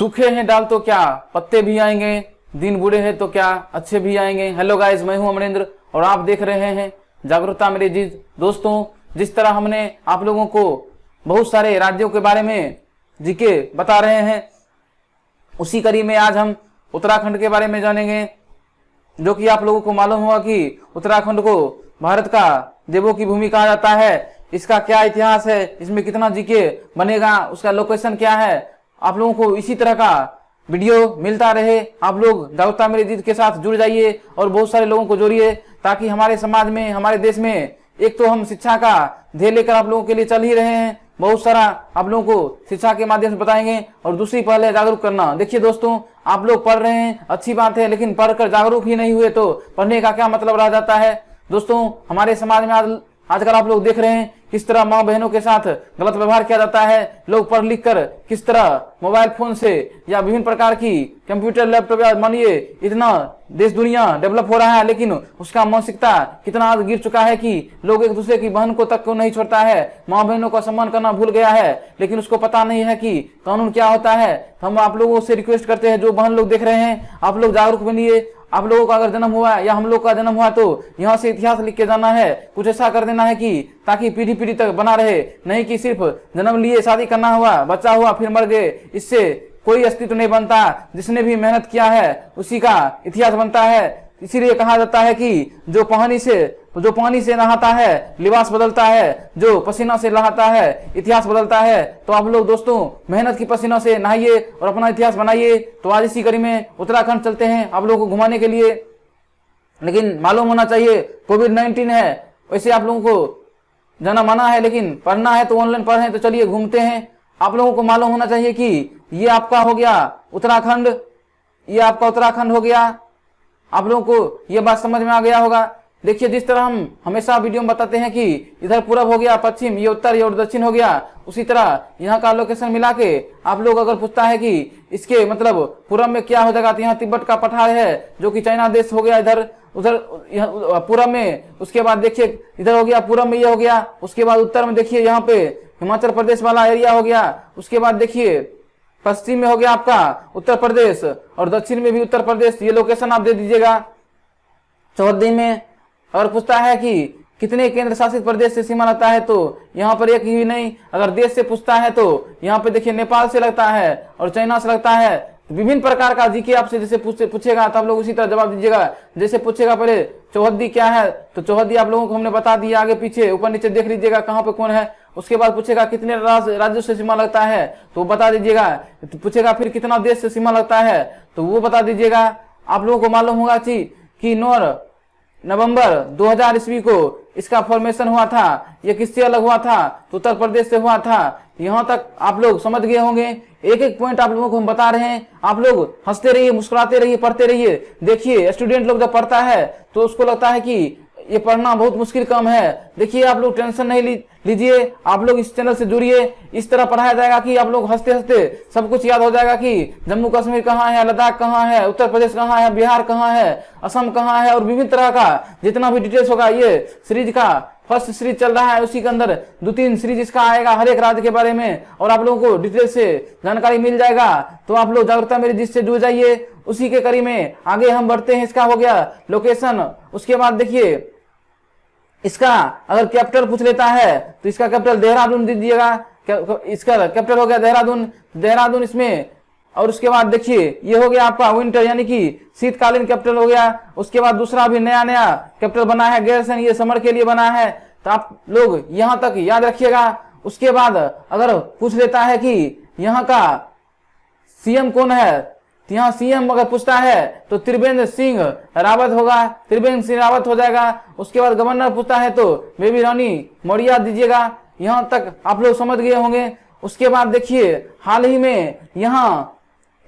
सूखे हैं डाल तो क्या पत्ते भी आएंगे, दिन बुरे हैं तो क्या अच्छे भी आएंगे। हेलो गाइस, मैं हूं अमरेंद्र और आप देख रहे हैं जागरूकता मेरी जीत। दोस्तों, जिस तरह हमने आप लोगों को बहुत सारे राज्यों के बारे में जीके बता रहे हैं, उसी कड़ी में आज हम उत्तराखंड के बारे में जानेंगे। जो कि आप लोगों को मालूम होगा कि उत्तराखंड को भारत का देवों की भूमि कहा जाता है। इसका क्या इतिहास है, इसमें कितना जीके बनेगा, उसका लोकेशन क्या है, आप लोगों को इसी तरह का वीडियो मिलता रहे। आप लोग जागरूकता मेरी जीत के साथ जुड़ जाइए और बहुत सारे लोगों को जोड़िए, ताकि हमारे समाज में, हमारे देश में एक तो हम शिक्षा का ध्येय लेकर आप लोगों के लिए चल ही रहे हैं, बहुत सारा आप लोगों को शिक्षा के माध्यम से बताएंगे। और दूसरी पहले जागरूक करना। देखिए दोस्तों, आप लोग पढ़ रहे हैं, अच्छी बात है, लेकिन पढ़कर जागरूक ही नहीं हुए तो पढ़ने का क्या मतलब रह जाता है। दोस्तों, हमारे समाज में आजकल आप लोग देख रहे हैं किस तरह माँ बहनों के साथ गलत व्यवहार किया जाता है। लोग पढ़ लिख कर किस तरह मोबाइल फोन से या विभिन्न प्रकार की कंप्यूटर लैपटॉप या मानिए इतना देश दुनिया डेवलप हो रहा है, लेकिन उसका मानसिकता कितना आज गिर चुका है कि लोग एक दूसरे की बहन को तक को नहीं छोड़ता है, माँ बहनों का सम्मान करना भूल गया है, लेकिन उसको पता नहीं है कि कानून क्या होता है। हम आप लोगों से रिक्वेस्ट करते हैं, जो बहन लोग देख रहे हैं, आप लोग जागरूक बनिए। आप लोगों का अगर जन्म हुआ या हम लोग का जन्म हुआ तो यहाँ से इतिहास लिख के जाना है, कुछ ऐसा कर देना है कि ताकि पीढ़ी पीढ़ी तक बना रहे, नहीं कि सिर्फ जन्म लिए, शादी करना हुआ, बच्चा हुआ, फिर मर गए, इससे कोई अस्तित्व नहीं बनता। जिसने भी मेहनत किया है उसी का इतिहास बनता है। इसीलिए कहा जाता है कि जो पानी से नहाता है लिबास बदलता है, जो पसीना से नहाता है इतिहास बदलता है। तो आप लोग दोस्तों मेहनत की पसीना से नहाइए और अपना इतिहास बनाइए। तो आज इसी कड़ी में उत्तराखंड चलते हैं आप लोगों को घुमाने के लिए। लेकिन मालूम होना चाहिए कोविड-19 है, वैसे आप लोगों को जाना माना है, लेकिन पढ़ना है तो ऑनलाइन पढ़ रहे हैं, तो चलिए घूमते हैं। आप लोगों को मालूम होना चाहिए कि ये आपका हो गया उत्तराखंड, ये आपका उत्तराखंड हो गया। आप लोगों को ये बात समझ में आ गया होगा। देखिए, जिस तरह हम हमेशा वीडियो में बताते हैं कि इधर पूरब हो गया, पश्चिम, ये उत्तर, ये दक्षिण हो गया, उसी तरह यहाँ का लोकेशन मिला के आप लोग अगर पूछता है कि इसके मतलब पूरब में क्या हो जाएगा, तो यहाँ तिब्बत का पठार है जो कि चाइना देश हो गया, इधर उधर पूरब में। उसके बाद देखिए इधर हो गया पूरब में, ये हो गया। उसके बाद उत्तर में देखिए यहाँ पे हिमाचल प्रदेश वाला एरिया हो गया। उसके बाद देखिए पश्चिम में हो गया आपका उत्तर प्रदेश और दक्षिण में भी उत्तर प्रदेश। ये लोकेशन आप दे दीजिएगा। चौहद्दी में अगर पूछता है कि कितने केंद्र शासित प्रदेश से सीमा लगता है, तो यहाँ पर एक ही नहीं, अगर देश से पूछता है तो यहाँ पे देखिए नेपाल से लगता है और चाइना से लगता है। विभिन्न प्रकार का जीके आपसे जैसे पूछेगा तो आप लोग उसी तरह जवाब दीजिएगा। जैसे पूछेगा पहले चौहद्दी क्या है, तो चौहद्दी आप लोगों को हमने बता दिया, आगे पीछे ऊपर नीचे देख लीजिएगा कहाँ पे कौन है। उसके बाद पूछेगा कितने राज्यों से सीमा लगता है, तो वो बता दीजिएगा। तो पूछेगा फिर कितना देश से सीमा लगता है, तो वो बता दीजिएगा। आप लोगों को मालूम होगा कि 9 नवंबर 2000 ईस्वी को इसका फॉर्मेशन हुआ था। ये किससे अलग हुआ था, तो उत्तर प्रदेश से हुआ था। यहाँ तक आप लोग समझ गए होंगे। एक एक पॉइंट आप लोगों को हम बता रहे हैं, आप लोग हंसते रहिए, मुस्कुराते रहिए, पढ़ते रहिए। देखिए स्टूडेंट लोग जब पढ़ता है तो उसको लगता है कि ये पढ़ना बहुत मुश्किल काम है। देखिए आप लोग टेंशन नहीं लीजिए, आप लोग इस चैनल से जुड़िए। इस तरह पढ़ाया जाएगा कि आप लोग हंसते हंसते सब कुछ याद हो जाएगा कि जम्मू कश्मीर कहाँ है, लद्दाख कहाँ है, उत्तर प्रदेश कहाँ है, बिहार कहाँ है, असम कहाँ है, और विभिन्न तरह का जितना भी डिटेल्स होगा। ये सीरीज का फर्स्ट सीरीज चल रहा है, उसी के अंदर 2-3 सीरीज इसका आएगा हर एक राज्य के बारे में, और आप लोगों को डिटेल से जानकारी मिल जाएगा। तो आप लोग जागरूकता मेरी जिससे जुड़ जाइए। उसी के कड़ी में आगे हम बढ़ते हैं। इसका हो गया लोकेशन। उसके बाद देखिए इसका अगर कैपिटल पूछ लेता है तो इसका कैपिटल देहरादून दे दीजिएगा। इसका कैपिटल हो गया देहरादून इसमें। और उसके बाद देखिए ये हो गया आपका विंटर यानी कि शीतकालीन कैपिटल हो गया। उसके बाद दूसरा भी नया कैपिटल बना है गैरसैंण, ये समर के लिए बना है। तो आप लोग यहाँ तक याद रखिएगा। उसके बाद अगर पूछ लेता है कि यहाँ का सीएम कौन है, तो यहाँ सीएम अगर पूछता है तो त्रिवेंद्र सिंह रावत होगा, त्रिवेंद्र सिंह रावत हो जाएगा। उसके बाद गवर्नर पूछता है तो बेबी रानी मौर्य दीजिएगा। यहाँ तक आप लोग समझ गए होंगे। उसके बाद देखिए हाल ही में यहाँ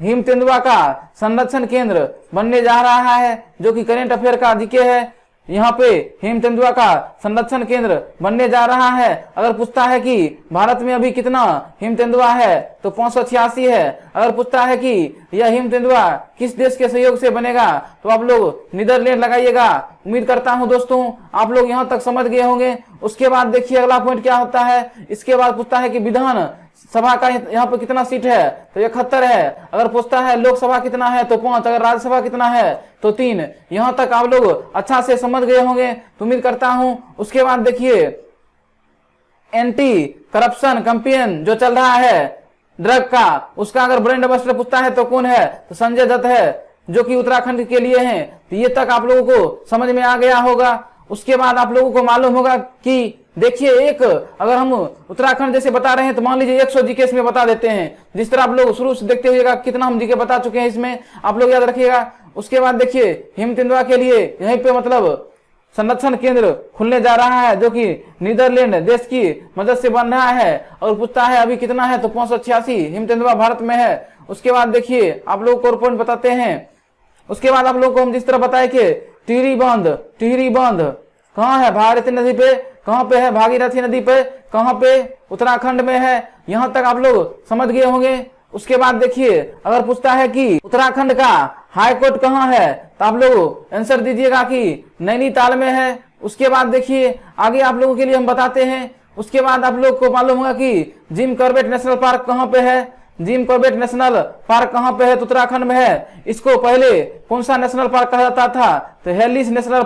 हिम तेंदुआ का संरक्षण केंद्र बनने जा रहा है, जो कि करेंट अफेयर का जीके है। यहाँ पे हिम तेंदुआ का संरक्षण केंद्र बनने जा रहा है। अगर पूछता है कि भारत में अभी कितना हिम तेंदुआ है, तो 586 है। अगर पूछता है कि यह हिम तेंदुआ किस देश के सहयोग से बनेगा, तो आप लोग नीदरलैंड लगाइएगा। उम्मीद करता हूं दोस्तों आप लोग यहाँ तक समझ गए होंगे। उसके बाद देखिए अगला पॉइंट क्या होता है। इसके बाद पूछता है कि विधान सभा का यहाँ पे कितना सीट है तो 71 है। अगर पूछता है लोकसभा कितना है तो 5, अगर राज्यसभा कितना है तो 3। यहाँ तक आप लोग अच्छा से समझ गए होंगे तो उम्मीद करता हूं। उसके बाद देखिए एंटी करप्शन कैंपेन जो चल रहा है ड्रग का, उसका अगर ब्रांड एम्बेसडर पूछता है तो कौन है तो संजय दत्त है, जो कि उत्तराखंड के लिए हैं। तो ये तक आप लोगों को समझ में आ गया होगा। उसके बाद आप लोगों को मालूम होगा कि देखिए एक अगर हम उत्तराखंड जैसे बता रहे हैं तो मान लीजिए 100 जीके इसमें बता देते हैं। जिस तरह आप लोग शुरू से देखते हुएगा कितना हम जीके बता चुके हैं इसमें, आप लोग याद रखिएगा। उसके बाद देखिए हिम तेंदुआ के लिए यहीं पे मतलब संरक्षण केंद्र खुलने जा रहा है, जो कि नीदरलैंड देश की मदद से बन रहा है। और पूछता है अभी कितना है तो 586 हिम तेंदुआ भारत में है। उसके बाद देखिए आप लोग को और पॉइंट बताते हैं। उसके बाद आप लोग को हम जिस तरह बताए कि टिहरी बांध कहाँ है, भागीरथी नदी पे, कहाँ पे है भागीरथी नदी पे, कहाँ पे उत्तराखंड में है। यहाँ तक आप लोग समझ गए होंगे। उसके बाद देखिए अगर पूछता है कि उत्तराखंड का हाई कोर्ट कहाँ है तो आप लोग आंसर दीजिएगा कि नैनीताल में है। उसके बाद देखिए आगे आप लोगों के लिए हम बताते हैं। उसके बाद आप लोग को मालूम होगा कि जिम कॉर्बेट नेशनल पार्क कहाँ पे है। जिम कॉर्बेट नेशनल पार्क कहाँ पे है तो उत्तराखंड में है। इसको पहले कौन सा नेशनल पार्क कहा जाता था तो हेलिस नेशनल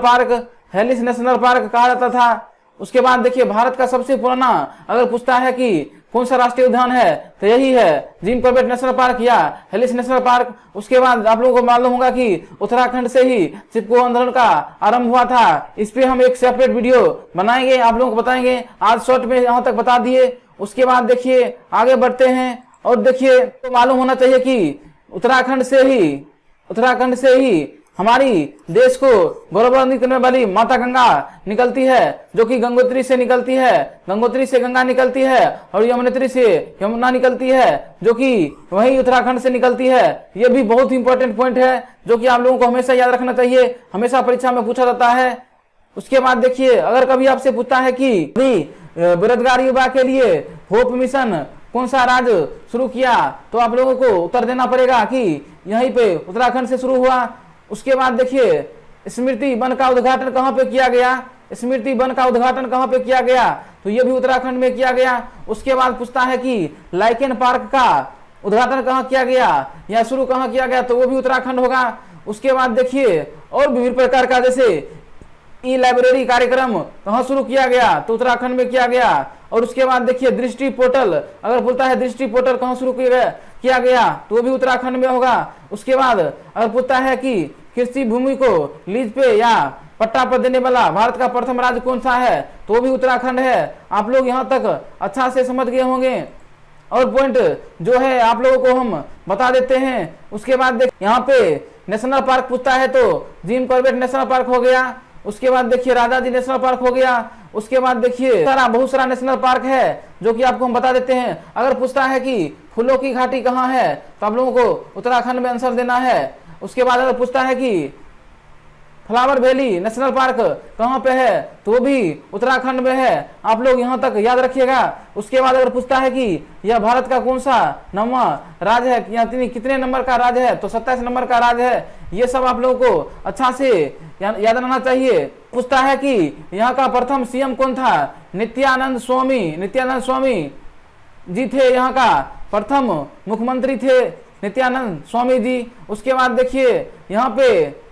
पार्क कहा जाता था। उसके बाद देखिए भारत का सबसे पुराना अगर पूछता है कि कौन सा राष्ट्रीय उद्यान है तो यही है जिम कॉर्बेट नेशनल पार्क या हेलिस नेशनल पार्क। उसके बाद आप लोगों को मालूम होगा कि उत्तराखंड से ही चिपको आंदोलन का आरंभ हुआ था। इस पे हम एक सेपरेट वीडियो बनाएंगे, आप लोगों को बताएंगे। आज शॉर्ट में यहाँ तक बता दिए। उसके बाद देखिए आगे बढ़ते हैं और देखिए तो मालूम होना चाहिए कि उत्तराखंड से ही हमारी देश को गौरवान्वित करने वाली माता गंगा निकलती है, जो कि गंगोत्री से निकलती है। गंगोत्री से गंगा निकलती है और यमुनोत्री से यमुना निकलती है, जो कि वही उत्तराखंड से निकलती है। ये भी बहुत इंपॉर्टेंट पॉइंट है जो कि आप लोगों को हमेशा याद रखना चाहिए, हमेशा परीक्षा में पूछा जाता है। उसके बाद देखिए अगर कभी आपसे पूछता है कि बेरोजगार युवा के लिए होप मिशन कौन सा राज्य शुरू किया तो आप लोगों को उत्तर देना पड़ेगा कि यहीं पे उत्तराखंड से शुरू हुआ। उसके बाद देखिए स्मृति वन का उद्घाटन कहाँ पे किया गया तो ये भी उत्तराखंड में किया गया। उसके बाद पूछता है कि लाइकेन पार्क का उद्घाटन कहाँ किया गया या शुरू कहाँ किया गया तो वो भी उत्तराखंड होगा। उसके बाद देखिए और विभिन्न प्रकार का जैसे ई लाइब्रेरी कार्यक्रम कहाँ शुरू किया गया तो उत्तराखंड में किया गया। और उसके बाद देखिए दृष्टि पोर्टल अगर बोलता है दृष्टि पोर्टल कहाँ शुरू किया गया तो वो भी उत्तराखंड में होगा। उसके बाद अगर पूछता है कि कृषि भूमि को लीज पे या पट्टा पर देने वाला भारत का प्रथम राज्य कौन सा है तो वो भी उत्तराखंड है। आप लोग यहाँ तक अच्छा से समझ गए होंगे और पॉइंट जो है आप लोगों को हम बता देते हैं। उसके बाद यहाँ पे नेशनल पार्क पूछता है तो जिम कॉर्बेट नेशनल पार्क हो गया। उसके बाद देखिए राजाजी नेशनल पार्क हो गया। उसके बाद देखिए बहुत सारा नेशनल पार्क है जो कि आपको हम बता देते हैं। अगर पूछता है कि फूलों की घाटी कहाँ है तो आप लोगों को उत्तराखंड में आंसर देना है। उसके बाद अगर पूछता है कि फ्लावर वैली नेशनल पार्क कहाँ पे है तो वो भी उत्तराखंड में है। आप लोग यहाँ तक याद रखिएगा। उसके बाद अगर पूछता है कि यह भारत का कौन सा नौवां राज्य है या कितने नंबर का राज्य है तो 27 नंबर का राज्य है। ये सब आप लोगों को अच्छा से याद रहना चाहिए। पूछता है कि यहाँ का प्रथम सीएम कौन था नित्यानंद स्वामी जी थे, यहाँ का प्रथम मुख्यमंत्री थे नित्यानंद स्वामी जी। उसके बाद देखिए यहाँ पे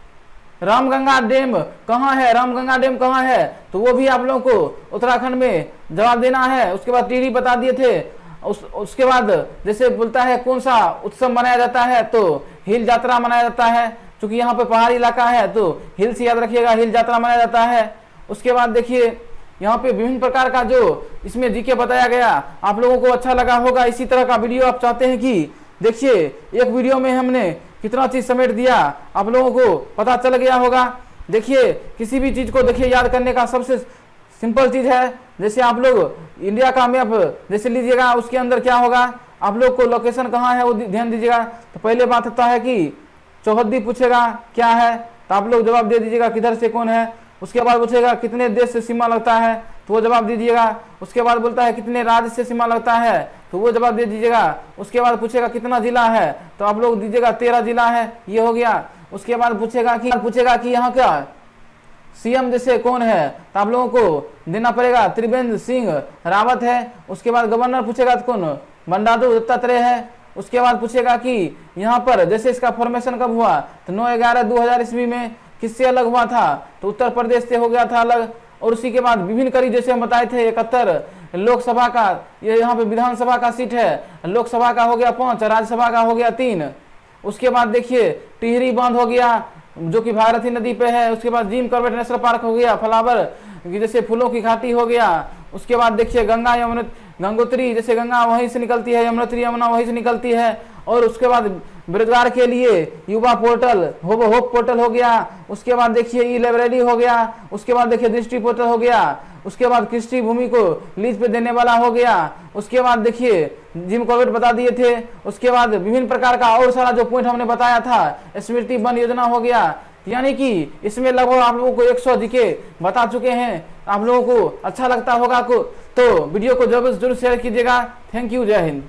रामगंगा डैम कहाँ है तो वो भी आप लोगों को उत्तराखंड में जवाब देना है। उसके बाद टिहरी बता दिए थे। उसके बाद जैसे बोलता है कौन सा उत्सव मनाया जाता है तो हिल यात्रा मनाया जाता है, क्योंकि यहाँ पे पहाड़ी इलाका है तो हिल से याद रखिएगा, हिल यात्रा मनाया जाता है। उसके बाद देखिए यहाँ पे विभिन्न प्रकार का जो इसमें जीके बताया गया आप लोगों को अच्छा लगा होगा। इसी तरह का वीडियो आप चाहते हैं कि देखिए एक वीडियो में हमने कितना चीज समेट दिया आप लोगों को पता चल गया होगा। देखिए किसी भी चीज को देखिए याद करने का सबसे सिंपल चीज है। जैसे आप लोग इंडिया का मैप जैसे लीजिएगा, उसके अंदर क्या होगा आप लोग को लोकेशन कहाँ है वो ध्यान दीजिएगा। तो पहले बात होता है कि चौहद्दी पूछेगा क्या है तो आप लोग जवाब दे दीजिएगा किधर से कौन है। उसके बाद पूछेगा कितने देश से सीमा लगता है तो वो जवाब दे दीजिएगा। उसके बाद बोलता है कितने राज्य से सीमा लगता है तो वो जवाब दे दीजिएगा। उसके बाद पूछेगा कितना जिला है तो आप लोग दीजिएगा 13 जिला है, ये हो गया। उसके बाद पूछेगा कि यहाँ का सीएम जैसे कौन है तो आप लोगों को देना पड़ेगा त्रिवेंद्र सिंह रावत है। उसके बाद गवर्नर पूछेगा तो कौन बंडारू दत्तात्रेय है। उसके बाद पूछेगा कि यहाँ पर जैसे इसका फॉर्मेशन कब हुआ, तो 9/11/2000 ईस्वी में किससे अलग हुआ था, तो उत्तर प्रदेश से हो गया था अलग। और उसी के बाद विभिन्न कड़ी जैसे हम बताए थे 71 लोकसभा का, ये यहाँ पे विधानसभा का सीट है, लोकसभा का हो गया 5, राज्यसभा का हो गया 3। उसके बाद देखिए टिहरी बांध हो गया जो कि भागीरथी नदी पे है। उसके बाद जिम कॉर्बेट नेशनल पार्क हो गया, फ्लावर जैसे फूलों की घाटी हो गया। उसके बाद देखिए गंगा यमुना गंगोत्री, जैसे गंगा वहीं से निकलती है, यमुनोत्री यमुना वहीं से निकलती है। और उसके बाद बेरोजगार के लिए युवा पोर्टल होप पोर्टल हो गया। उसके बाद देखिए ई लाइब्रेरी हो गया। उसके बाद देखिए दृष्टि पोर्टल हो गया। उसके बाद कृषि भूमि को लीज पे देने वाला हो गया। उसके बाद देखिए जिम कॉर्बेट बता दिए थे। उसके बाद विभिन्न प्रकार का और सारा जो पॉइंट हमने बताया था, स्मृति वन योजना हो गया। यानी कि इसमें लगभग आप लोगों को 100 जीके बता चुके हैं। आप लोगों को अच्छा लगता होगा तो वीडियो को जरूर शेयर कीजिएगा। थैंक यू, जय हिंद।